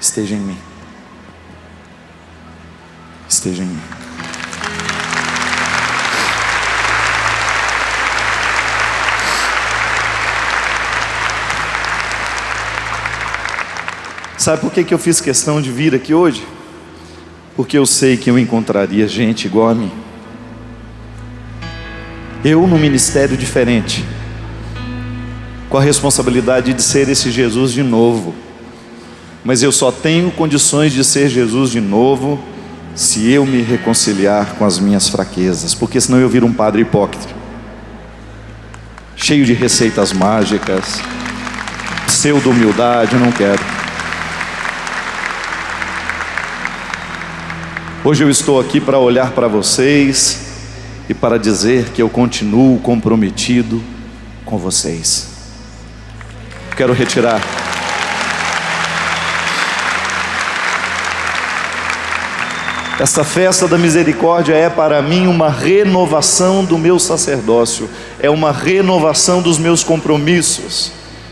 esteja em mim, esteja em mim. Sabe por que eu fiz questão de vir aqui hoje? Porque eu sei que eu encontraria gente igual a mim. Eu num ministério diferente, com a responsabilidade de ser esse Jesus de novo. Mas eu só tenho condições de ser Jesus de novo se eu me reconciliar com as minhas fraquezas, porque senão eu viro um padre hipócrita, cheio de receitas mágicas, pseudo-humildade. Eu não quero. Hoje eu estou aqui para olhar para vocês e para dizer que eu continuo comprometido com vocês. Quero retirar esta festa da misericórdia. É para mim uma renovação do meu sacerdócio, é uma renovação dos meus compromissos,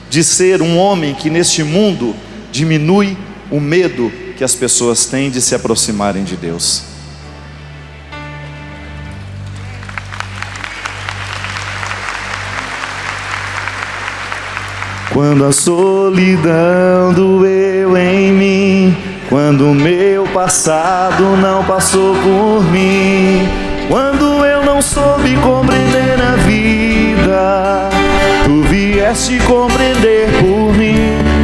de ser um homem que neste mundo diminui o medo que as pessoas têm de se aproximarem de Deus. Quando a solidão doeu em mim, quando o meu passado não passou por mim, quando eu não soube compreender a vida, tu vieste compreender por mim.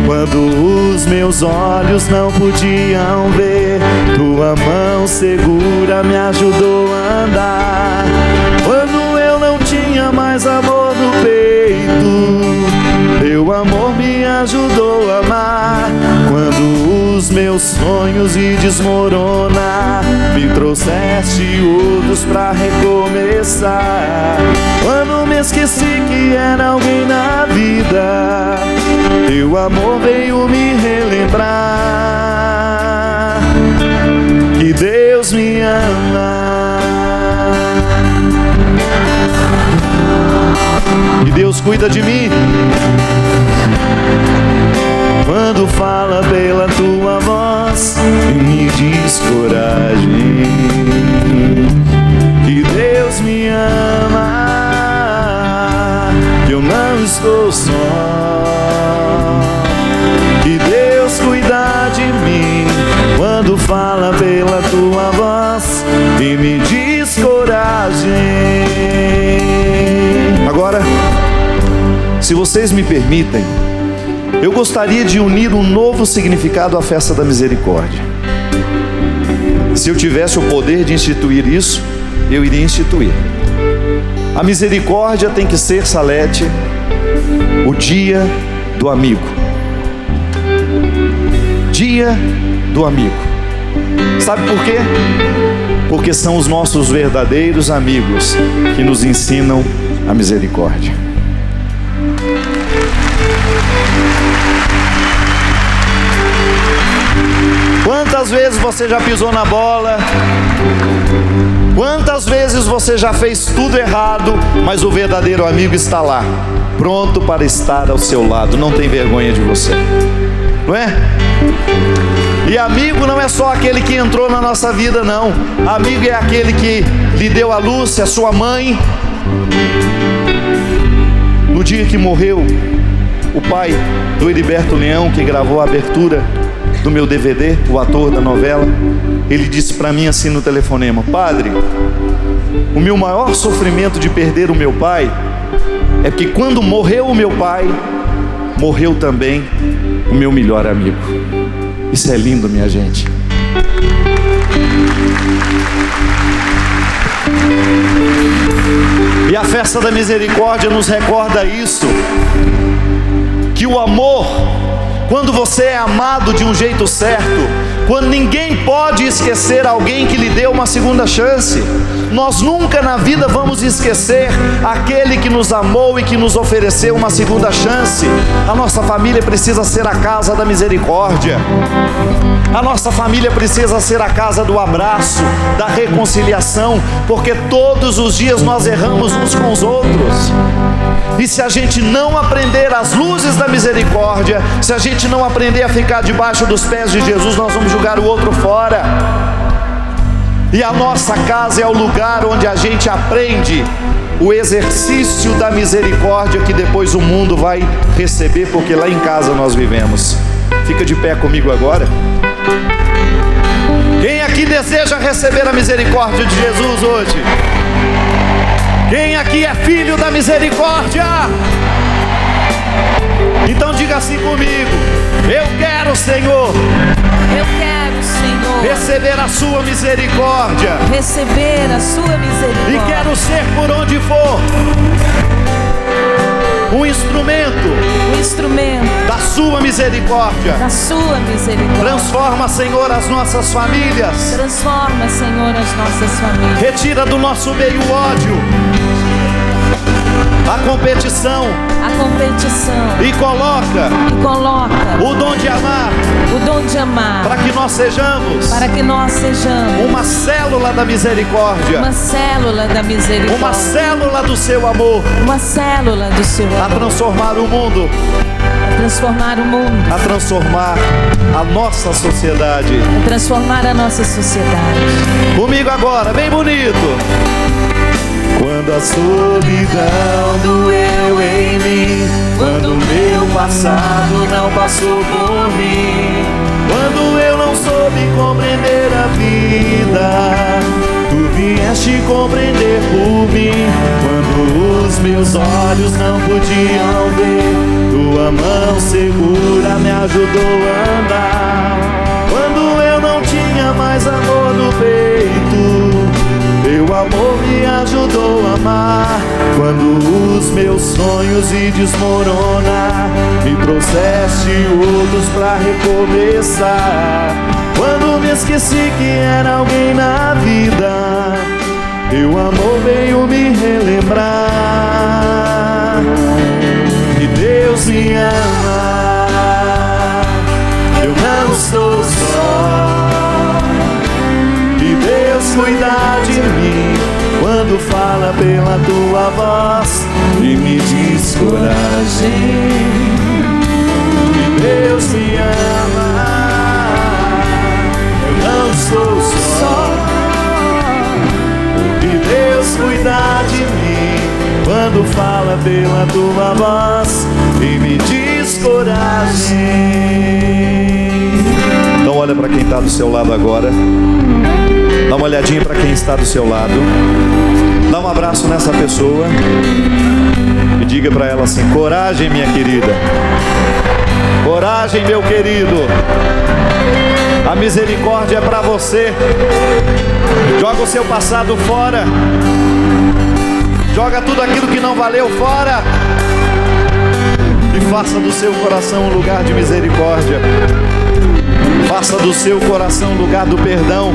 Quando os meus olhos não podiam ver, tua mão segura me ajudou a andar. Quando eu não tinha mais amor no peito, teu amor me ajudou a amar. Quando os meus sonhos iam desmoronar, me trouxeste outros pra recomeçar. Quando me esqueci que era alguém na vida, teu amor veio me relembrar que Deus me ama, e Deus cuida de mim. Quando fala pela tua voz e me diz coragem, que Deus me ama, que eu não estou só, que Deus cuida de mim. Quando fala pela tua voz e me diz coragem. Agora, se vocês me permitem, eu gostaria de unir um novo significado à festa da misericórdia. Se eu tivesse o poder de instituir isso, eu iria instituir. A misericórdia tem que ser, Salete, o dia do amigo. Dia do amigo. Sabe por quê? Porque são os nossos verdadeiros amigos que nos ensinam a misericórdia. Quantas vezes você já pisou na bola? Quantas vezes você já fez tudo errado, mas o verdadeiro amigo está lá, pronto para estar ao seu lado, não tem vergonha de você, não é? E amigo não é só aquele que entrou na nossa vida, não. Amigo é aquele que lhe deu a luz, a sua mãe. No dia que morreu o pai do Heriberto Leão, que gravou a abertura do meu DVD, o ator da novela, ele disse para mim assim no telefonema: padre, o meu maior sofrimento de perder o meu pai é que quando morreu o meu pai, morreu também o meu melhor amigo. Isso é lindo, minha gente. E a festa da misericórdia nos recorda isso, que o amor, quando você é amado de um jeito certo, quando ninguém pode esquecer alguém que lhe deu uma segunda chance, nós nunca na vida vamos esquecer aquele que nos amou e que nos ofereceu uma segunda chance. A nossa família precisa ser a casa da misericórdia. A nossa família precisa ser a casa do abraço, da reconciliação, porque todos os dias nós erramos uns com os outros. E se a gente não aprender as luzes da misericórdia, se a gente não aprender a ficar debaixo dos pés de Jesus, nós vamos jogar o outro fora. E a nossa casa é o lugar onde a gente aprende o exercício da misericórdia, que depois o mundo vai receber, porque lá em casa nós vivemos. Fica de pé comigo agora. Quem aqui deseja receber a misericórdia de Jesus hoje? Quem aqui é filho da misericórdia? Então diga assim comigo: eu quero, Senhor, receber a sua misericórdia. Receber a sua misericórdia. E quero ser, por onde for, um instrumento da sua misericórdia. Da sua misericórdia. Transforma, Senhor, as nossas famílias. Transforma, Senhor, as nossas famílias. Retira do nosso meio o ódio, a competição. E coloca o dom de amar. Para que nós sejamos uma célula da misericórdia. Uma célula do seu amor. A transformar o mundo. A transformar a nossa sociedade. Comigo agora, bem bonito. Quando a solidão doeu em mim, quando o meu passado não passou por mim, quando eu não soube compreender a vida, tu vieste compreender por mim. Quando os meus olhos não podiam ver, tua mão segura me ajudou a andar. Quando eu não tinha mais amor no peito, teu amor me ajudou a amar. Quando os meus sonhos se desmoronar, me trouxeste outros pra recomeçar. Quando me esqueci que era alguém na vida, teu amor veio me relembrar que Deus me ama. Eu não estou só, que Deus cuida de mim quando fala pela tua voz e me diz coragem. Que Deus me ama. Eu não estou só, que Deus cuida de mim quando fala pela tua voz e me diz coragem. Então olha para quem está do seu lado agora. Dá uma olhadinha para quem está do seu lado. Dá um abraço nessa pessoa e diga para ela assim: coragem, minha querida. Coragem, meu querido. A misericórdia é para você. Joga o seu passado fora. Joga tudo aquilo que não valeu fora. E faça do seu coração um lugar de misericórdia. Faça do seu coração um lugar do perdão.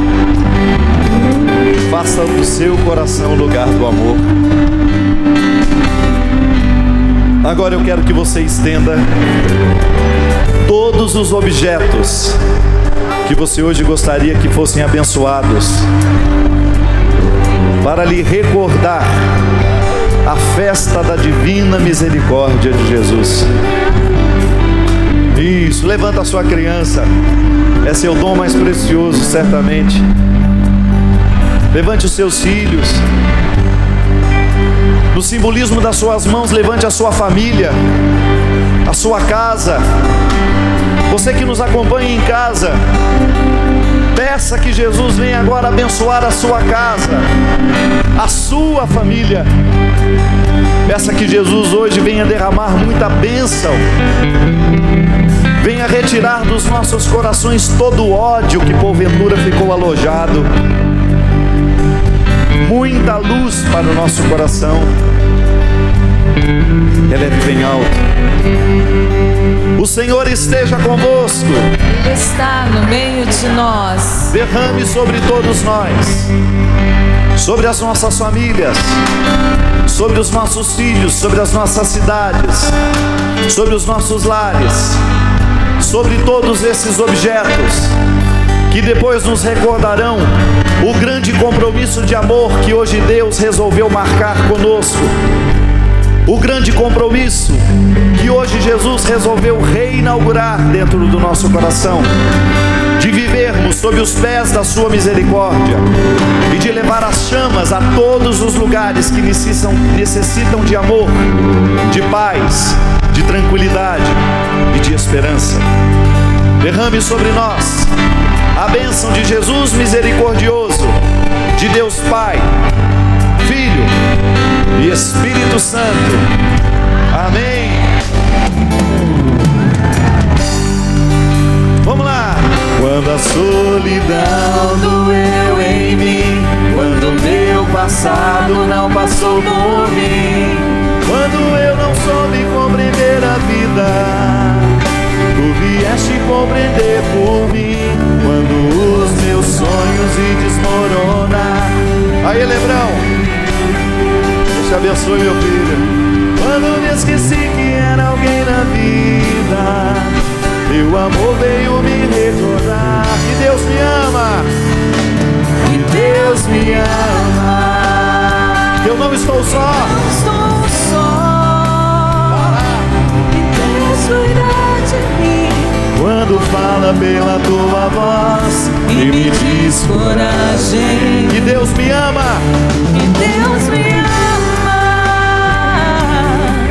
Faça do seu coração um lugar do amor. Agora eu quero que você estenda todos os objetos que você hoje gostaria que fossem abençoados, para lhe recordar a festa da divina misericórdia de Jesus. Isso, levanta a sua criança. É seu dom mais precioso, certamente. Levante os seus filhos. No simbolismo das suas mãos, levante a sua família, a sua casa. Você que nos acompanha em casa, peça que Jesus venha agora abençoar a sua casa, a sua família. Peça que Jesus hoje venha derramar muita bênção. Venha retirar dos nossos corações todo o ódio que porventura ficou alojado. Muita luz para o nosso coração. Eleve bem alto. O Senhor esteja convosco. Ele está no meio de nós. Derrame sobre todos nós, sobre as nossas famílias, sobre os nossos filhos, sobre as nossas cidades, sobre os nossos lares, sobre todos esses objetos que depois nos recordarão o grande compromisso de amor que hoje Deus resolveu marcar conosco. O grande compromisso que hoje Jesus resolveu reinaugurar dentro do nosso coração, de vivermos sob os pés da sua misericórdia e de levar as chamas a todos os lugares que necessitam de amor, de paz, de tranquilidade e de esperança. Derrame sobre nós a bênção de Jesus misericordioso, de Deus Pai, Filho e Espírito Santo. Amém. Vamos lá. Quando a solidão doeu em mim, quando meu passado não passou por mim, quando eu não soube compreender a vida, tu vieste compreender por mim. Quando os meus sonhos se desmoronar. Aí, Lebrão, Deus te abençoe, meu filho. Quando me esqueci que era alguém na vida, teu amor veio me recordar. Que Deus me ama, que Deus me ama, que eu não estou só. Não estou só, que Deus cuida de mim. Quando fala pela tua voz E me diz coragem, que Deus me ama, que Deus me ama.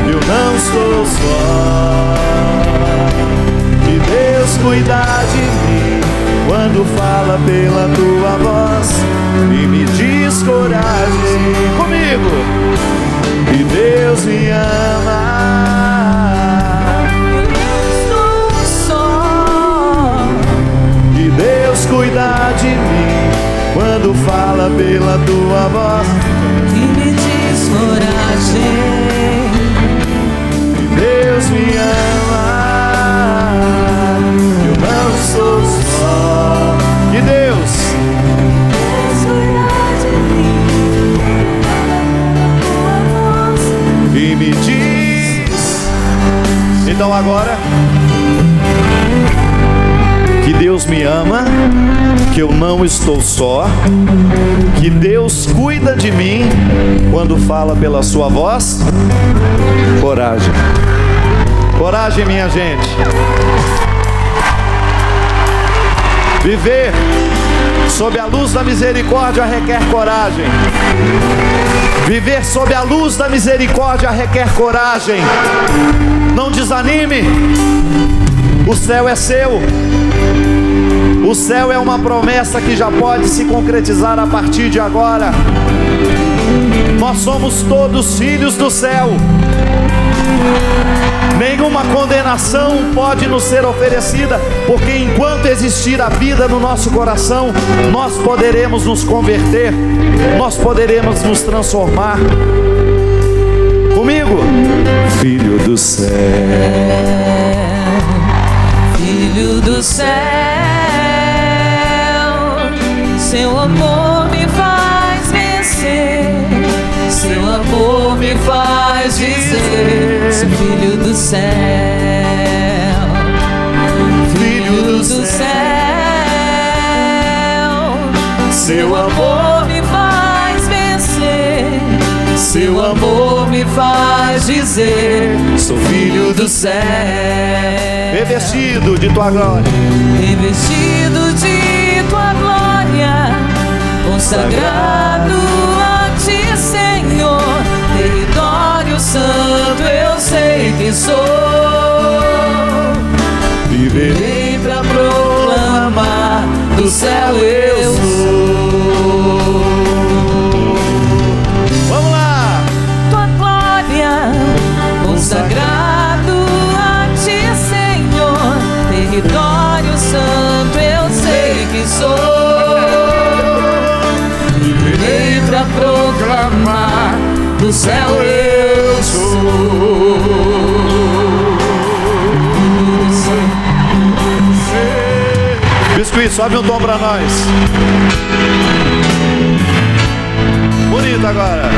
eu não estou só. Que Deus cuida de mim. Quando fala pela tua voz e me diz coragem. Comigo. Que Deus me ama. Deus cuida de mim. Quando fala pela tua voz E me diz coragem, que Deus me ama. Eu não sou só. Que Deus cuida de mim. e me diz. Então agora, que Deus me ama, que eu não estou só, que Deus cuida de mim. Quando fala pela sua voz, coragem. Coragem, minha gente. Viver sob a luz da misericórdia requer coragem. Viver sob a luz da misericórdia requer coragem. Não desanime. O céu é seu. O céu é uma promessa que já pode se concretizar a partir de agora. Nós somos todos filhos do céu. Nenhuma condenação pode nos ser oferecida, porque enquanto existir a vida no nosso coração, nós poderemos nos converter, nós poderemos nos transformar. Comigo, filho do céu, Filho do céu, seu amor me faz vencer, seu amor me faz dizer, sou filho do céu, filho do céu, seu amor me faz vencer, seu amor me faz dizer, sou filho do céu. revestido de tua glória, Revestido de tua glória, consagrado a ti, Senhor. Território santo, eu sei que sou. Viverei pra proclamar, do céu eu sou. vamos lá, Tua glória, consagrado a ti, Senhor. Território santo, eu sei que sou. Viverei pra proclamar, do céu eu sou. Biscuit, sobe um tom pra nós. Bonito agora.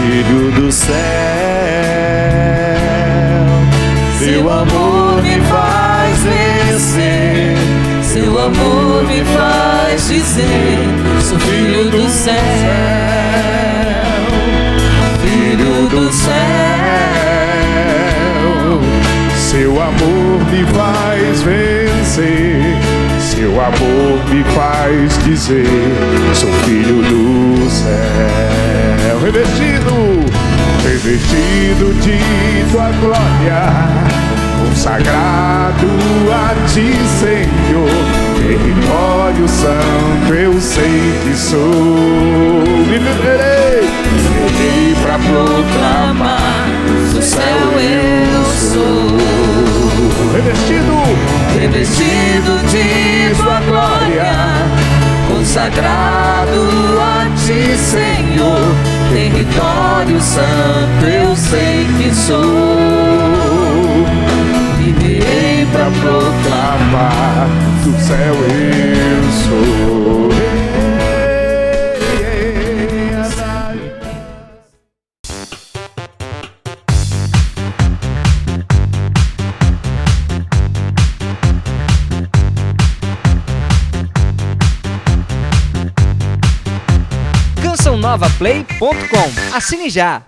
Filho do céu, Seu amor me faz vencer, seu amor me faz dizer, sou filho do céu, filho do céu. Seu amor me faz vencer, seu amor me faz dizer, sou filho do céu. Revestido de tua glória, consagrado a ti, Senhor. Território santo eu sei que sou. Viverei pra proclamar, do céu eu sou. Revestido de tua glória, consagrado a ti, Senhor. Território santo eu sei que sou. Viverei pra proclamar, do céu eu sou. CançãoNovaPlay.com. Assine já!